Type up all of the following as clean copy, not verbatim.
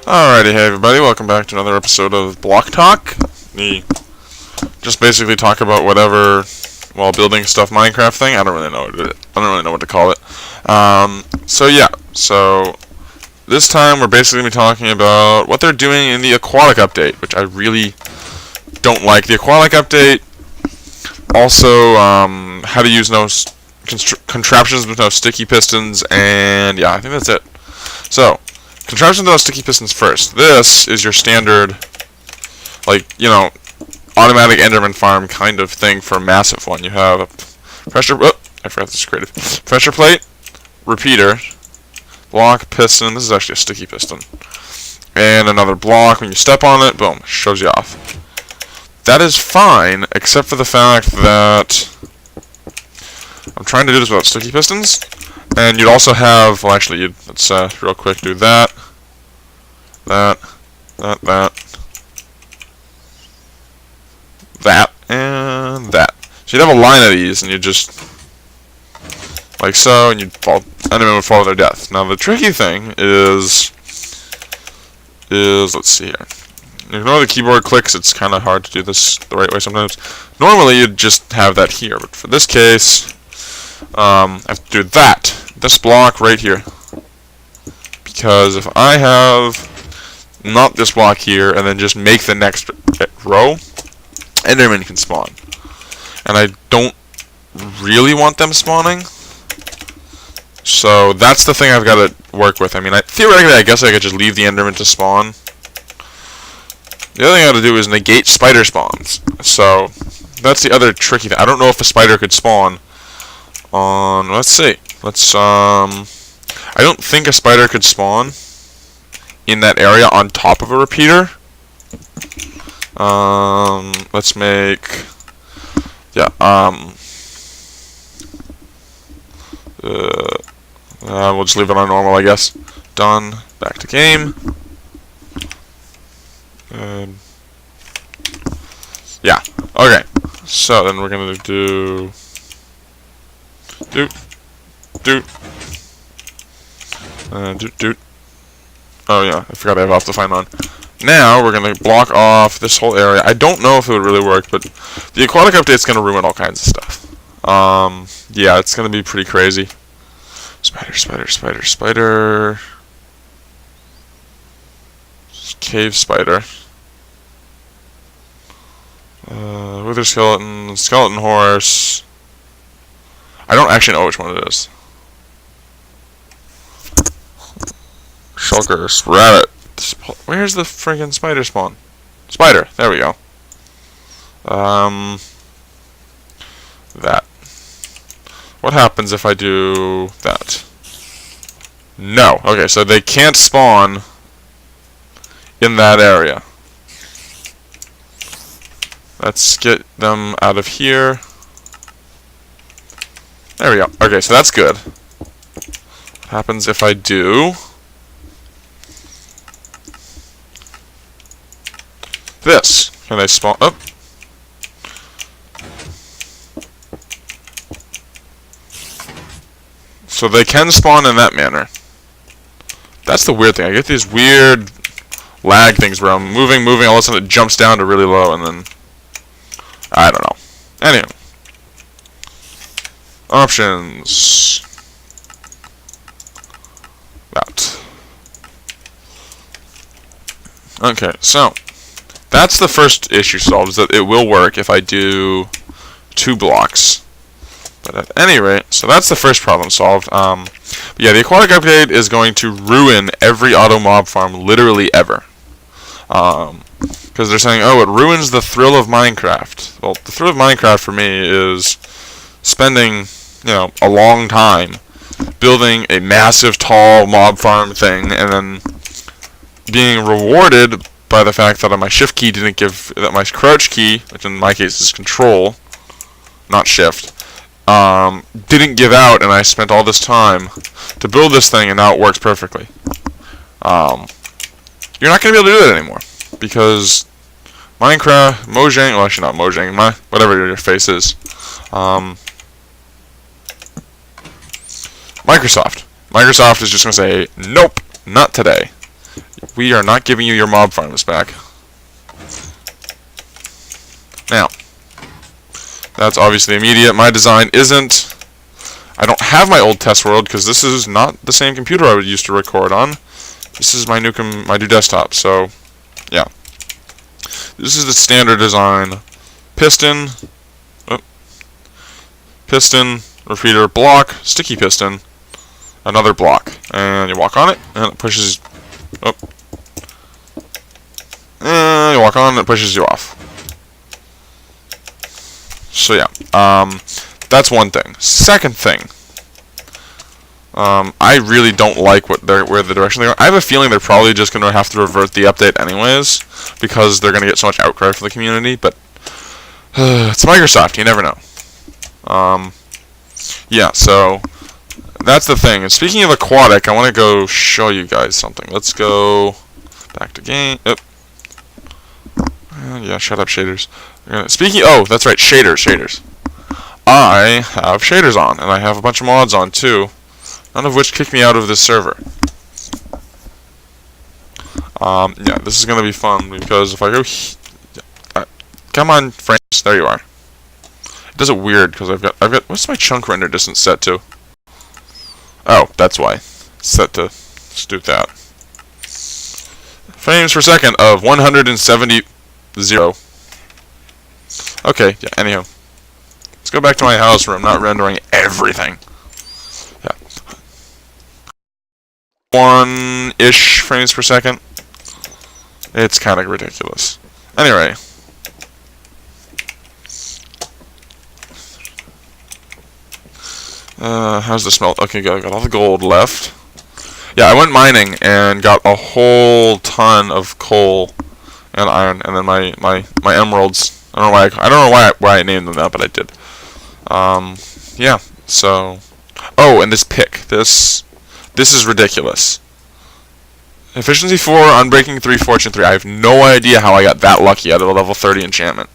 Alrighty, hey everybody, welcome back to another episode of Block Talk. We just basically talk about whatever while building stuff Minecraft thing. I don't really know what to call it. So this time we're basically going to be talking about what they're doing in the Aquatic update, which I really don't like. The Aquatic update, also how to use no contraptions with no sticky pistons, and yeah, I think that's it. So, contraptions with no sticky pistons first. This is your standard, automatic Enderman farm kind of thing for a massive one. You have a I forgot this is creative. Pressure plate, repeater, block, piston. This is actually a sticky piston. And another block. When you step on it, boom, shows you off. That is fine, except for the fact that I'm trying to do this without sticky pistons. And you'd also have, let's real quick do that, and that. So you'd have a line of these, and you just, like so, and enemy would fall to their death. Now the tricky thing is, let's see here. Ignore the keyboard clicks, it's kind of hard to do this the right way sometimes. Normally you'd just have that here, but for this case, I have to do this block right here. Because if I have not this block here, and then just make the next row, Enderman can spawn. And I don't really want them spawning. So that's the thing I've got to work with. I mean, theoretically, I guess I could just leave the Enderman to spawn. The other thing I got to do is negate spider spawns. So that's the other tricky thing. I don't know if a spider could spawn on. Let's see. I don't think a spider could spawn in that area on top of a repeater. Let's make. We'll just leave it on normal, I guess. Done. Back to game. Yeah. Okay. So then we're gonna do. Oh yeah, I forgot I have Optifine on. Now we're gonna block off this whole area. I don't know if it would really work, but the Aquatic update's gonna ruin all kinds of stuff. Yeah, it's gonna be pretty crazy. Spider. Cave spider. Wither skeleton, skeleton horse. I don't actually know which one it is. Shulker, rabbit. Where's the friggin' spider spawn? Spider. There we go. That. What happens if I do that? No. Okay, so they can't spawn in that area. Let's get them out of here. There we go. Okay, so that's good. What happens if I do this? Can they spawn up? So they can spawn in that manner. That's the weird thing. I get these weird lag things where I'm moving, all of a sudden it jumps down to really low, and then I don't know. Anyway. Options. That. Okay, so that's the first issue solved, is that it will work if I do 2 blocks. But at any rate, so that's the first problem solved. But yeah, the Aquatic update is going to ruin every auto mob farm literally ever. Because they're saying, oh, it ruins the thrill of Minecraft. Well, the thrill of Minecraft for me is spending, a long time building a massive, tall mob farm thing, and then being rewarded by the fact that my shift key didn't give, that my crouch key, which in my case is control, not shift, didn't give out, and I spent all this time to build this thing, and now it works perfectly. You're not going to be able to do that anymore, because Minecraft, Mojang, well actually not Mojang, whatever your face is, Microsoft is just going to say, nope, not today. We are not giving you your mob farms back. Now, that's obviously immediate. My design isn't. I don't have my old test world because this is not the same computer I would use to record on. This is my new desktop. So, yeah. This is the standard design. Piston, repeater, block, sticky piston, another block, and you walk on it, and it pushes. And you walk on, and it pushes you off. So yeah, that's one thing. Second thing, I really don't like where the direction they're going. I have a feeling they're probably just going to have to revert the update anyways, because they're going to get so much outcry from the community, but it's Microsoft, you never know. Yeah, so that's the thing. And speaking of aquatic, I want to go show you guys something. Let's go back to game. Yeah, shut up, shaders. Oh, that's right, shaders. I have shaders on, and I have a bunch of mods on too, none of which kick me out of this server. Yeah, this is gonna be fun because if I go, come on, frames, there you are. It does it weird because I've got. What's my chunk render distance set to? Oh, that's why. Set to. Let's do that. Frames per second of 170. Okay, yeah, anyhow. Let's go back to my house where I'm not rendering everything. Yeah. 1-ish frames per second. It's kind of ridiculous. Anyway. How's the smelt? Okay, got all the gold left. Yeah, I went mining and got a whole ton of coal and iron, and then my emeralds. I don't know why I named them that, but I did. Yeah. So, oh, and this pick. This is ridiculous. Efficiency 4, Unbreaking 3, Fortune 3. I have no idea how I got that lucky out of a level 30 enchantment.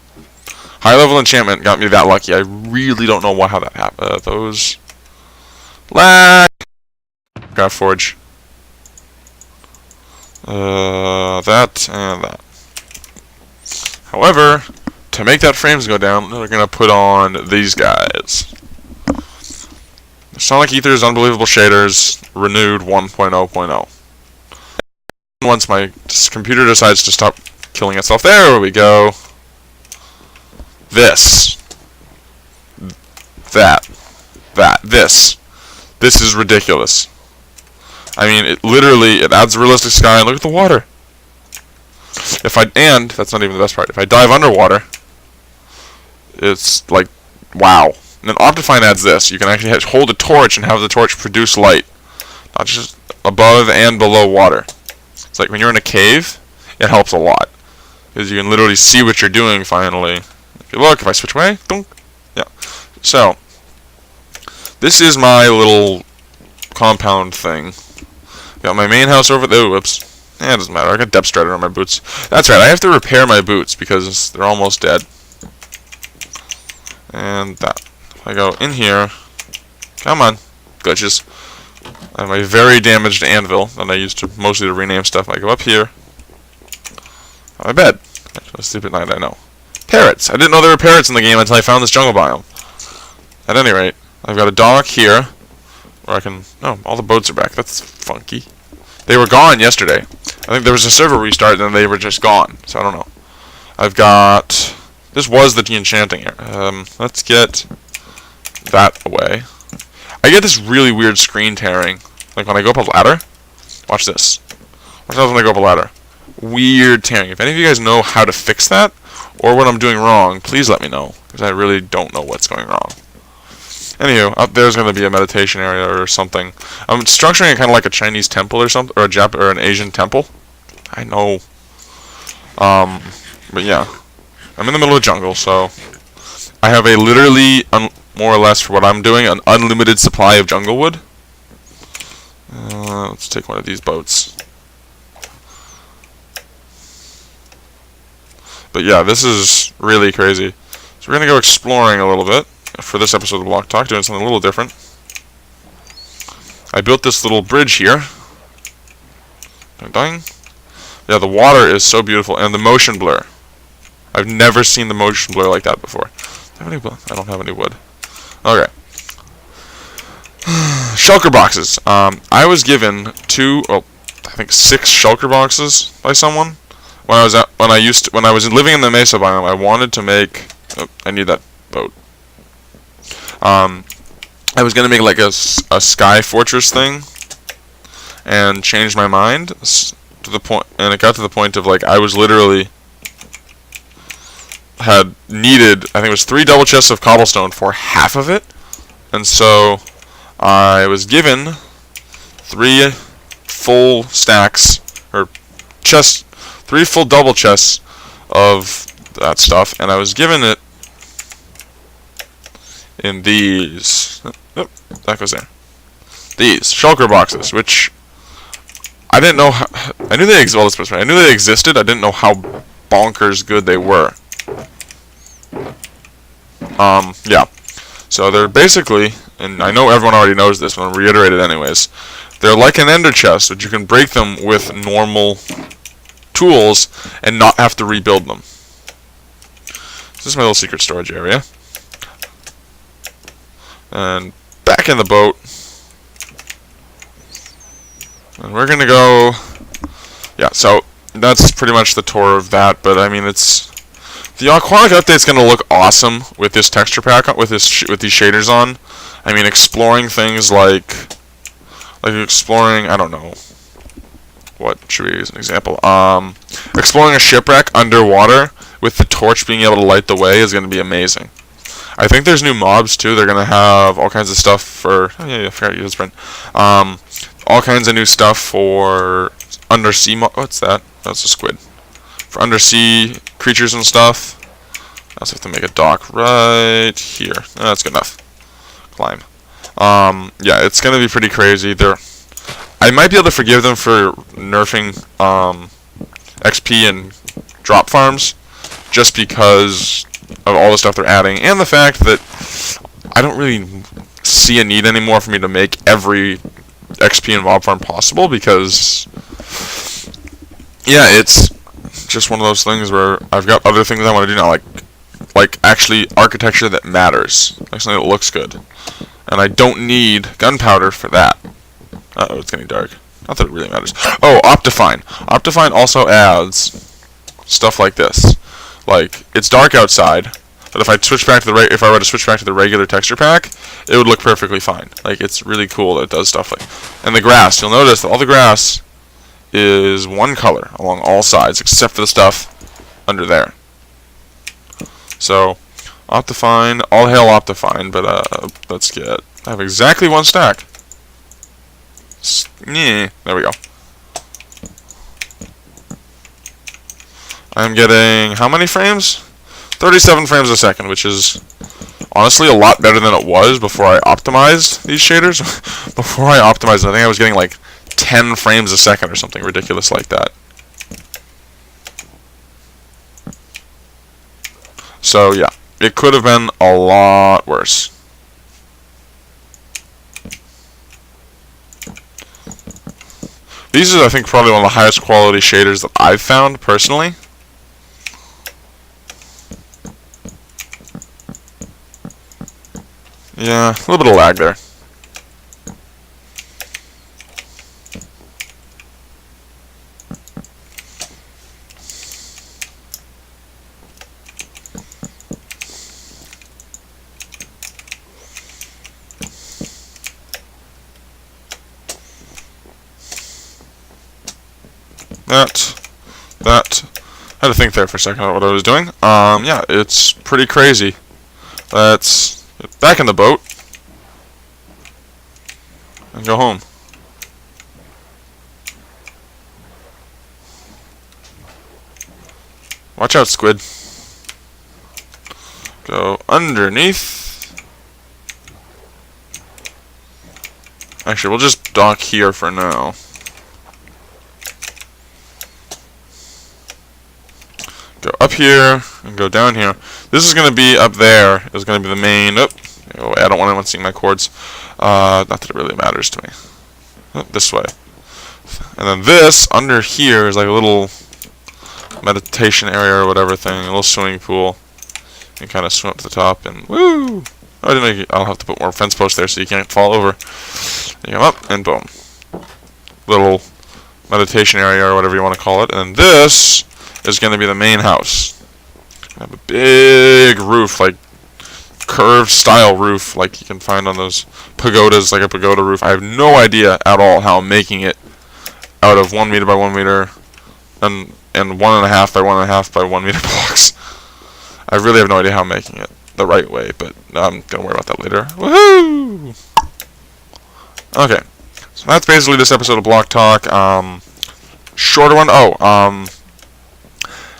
High level enchantment got me that lucky. I really don't know how that happened. Those lag. Got forge. That and that. However, to make that frames go down, they're gonna put on these guys. Sonic Ether's Unbelievable Shaders renewed 1.0.0. Once my computer decides to stop killing itself, there we go. This is ridiculous. I mean, it adds a realistic sky, and look at the water. And that's not even the best part. If I dive underwater, it's like, wow. And then Optifine adds this. You can actually hold a torch and have the torch produce light, not just above and below water. It's like when you're in a cave, it helps a lot because you can literally see what you're doing. Finally, if you look, if I switch away, dunk. Yeah. So this is my little compound thing. Got my main house over there. Whoops. It doesn't matter. I got depth strider on my boots. That's right. I have to repair my boots because they're almost dead. And that. If I go in here, come on, glitches. I have my very damaged anvil that I used to mostly to rename stuff. I go up here. On my bed. I sleep at night. I know. Parrots. I didn't know there were parrots in the game until I found this jungle biome. At any rate, I've got a dock here where I can. Oh, all the boats are back. That's funky. They were gone yesterday. I think there was a server restart and then they were just gone. So I don't know. I've got. This was the de-enchanting area. Let's get that away. I get this really weird screen tearing. Like when I go up a ladder. Watch this. Watch this when I go up a ladder. Weird tearing. If any of you guys know how to fix that, or what I'm doing wrong, please let me know. Because I really don't know what's going wrong. Anywho, up there's going to be a meditation area or something. I'm structuring it kind of like a Chinese temple or something, or an Asian temple. I know. But yeah. I'm in the middle of the jungle, so I have a literally, more or less for what I'm doing, an unlimited supply of jungle wood. Let's take one of these boats. But yeah, this is really crazy. So we're going to go exploring a little bit for this episode of Block Talk, doing something a little different. I built this little bridge here. Ding, ding. Yeah, the water is so beautiful, and the motion blur. I've never seen the motion blur like that before. Do I have any wood? I don't have any wood. Okay. Shulker boxes. I was given I think 6 shulker boxes by someone when I was living in the Mesa biome. I wanted to make. Oh, I need that boat. I was gonna make like a sky fortress thing, and changed my mind to the point, and it got to the point of like I was literally had needed, I think it was 3 double chests of cobblestone for half of it, and so I was given 3 full stacks or chests, 3 full double chests of that stuff, and I was given it in these. Oh, that goes there. These shulker boxes, which I didn't know. I knew they existed. I knew they existed. I didn't know how bonkers good they were. Yeah. So they're basically, and I know everyone already knows this, but I'll reiterate it anyways. They're like an ender chest, but you can break them with normal tools and not have to rebuild them. So this is my little secret storage area. And back in the boat. And we're gonna go. Yeah, so that's pretty much the tour of that. But I mean, the Aquatic update's gonna look awesome with this texture pack, with these shaders on. I mean, exploring things like exploring. I don't know. What should we use an example? Exploring a shipwreck underwater with the torch being able to light the way is gonna be amazing. I think there's new mobs too. They're gonna have all kinds of stuff for. Oh yeah, I forgot to use sprint. All kinds of new stuff for undersea. What's that? That's a squid. For undersea creatures and stuff. I also have to make a dock right here. That's good enough. Climb. Yeah, it's gonna be pretty crazy. I might be able to forgive them for nerfing XP and drop farms, just because of all the stuff they're adding, and the fact that I don't really see a need anymore for me to make every XP and mob farm possible, because yeah, it's just one of those things where I've got other things I want to do now, like actually architecture that matters, like something that looks good, and I don't need gunpowder for that. Uh-oh, it's getting dark. Not that it really matters. Oh, Optifine. Optifine also adds stuff like this. Like, it's dark outside, but if I switch back to if I were to switch back to the regular texture pack, it would look perfectly fine. Like, it's really cool that it does stuff like. And the grass, you'll notice that all the grass is one color along all sides, except for the stuff under there. So, Optifine, all hail Optifine, but I have exactly 1 stack. Yeah, there we go. I'm getting how many frames? 37 frames a second, which is honestly a lot better than it was before I optimized these shaders. Before I optimized it, I think I was getting like 10 frames a second or something ridiculous like that. So yeah, it could have been a lot worse. These are, I think, probably one of the highest quality shaders that I've found personally. Yeah, a little bit of lag there. That. I had to think there for a second about what I was doing. Yeah, it's pretty crazy. Let's get back in the boat and go home. Watch out, squid. Go underneath. Actually, we'll just dock here for now. Go up here and go down here. This is going to be up there. It's going to be the main. Oh, I don't want anyone seeing my cords. Not that it really matters to me. This way. And then this, under here, is like a little meditation area or whatever thing, a little swimming pool. You can kind of swim up to the top and woo! Oh, I didn't make it. I'll have to put more fence posts there so you can't fall over. You come up and boom. Little meditation area or whatever you want to call it. And this is going to be the main house. I have a big roof, like curved style roof, like you can find on those pagodas, like a pagoda roof. I have no idea at all how I'm making it out of 1 meter by 1 meter and 1.5 by 1.5 by 1 meter blocks. I really have no idea how I'm making it the right way, but I'm gonna worry about that later. Woohoo! Okay, so that's basically this episode of Block Talk. Shorter one.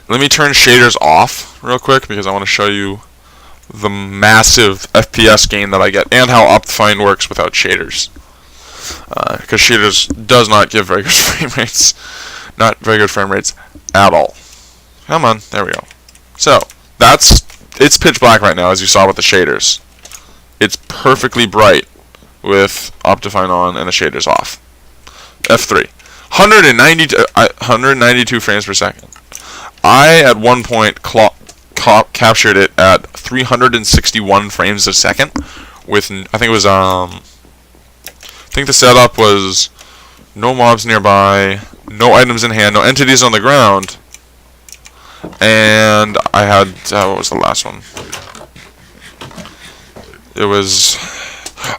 Let me turn shaders off real quick because I want to show you the massive FPS gain that I get and how Optifine works without shaders. Because shaders does not give very good frame rates. Not very good frame rates at all. Come on, there we go. So, it's pitch black right now, as you saw with the shaders. It's perfectly bright with Optifine on and the shaders off. F3. 192 frames per second. I, at one point, captured it at 361 frames a second with, I think it was, I think the setup was no mobs nearby, no items in hand, no entities on the ground, and I had, what was the last one? It was,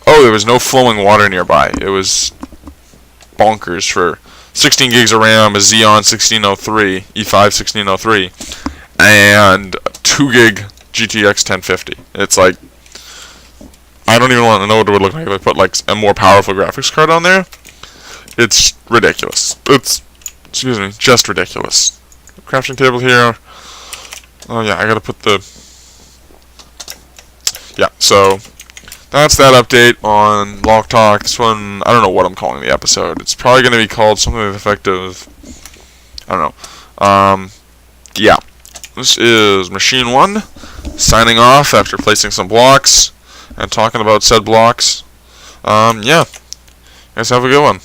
there was no flowing water nearby. It was bonkers for 16 gigs of RAM, a Xeon 1603, E5 1603, and 2 gig GTX 1050. It's like, I don't even want to know what it would look like if I put like a more powerful graphics card on there. It's ridiculous. It's, excuse me, just ridiculous. Crafting table here. Oh yeah, I gotta put the, yeah, so that's that update on Block Talk. This one, I don't know what I'm calling the episode. It's probably going to be called something to the effect of, I don't know. Yeah. This is Machine 1, signing off after placing some blocks and talking about said blocks. Yeah. You guys have a good one.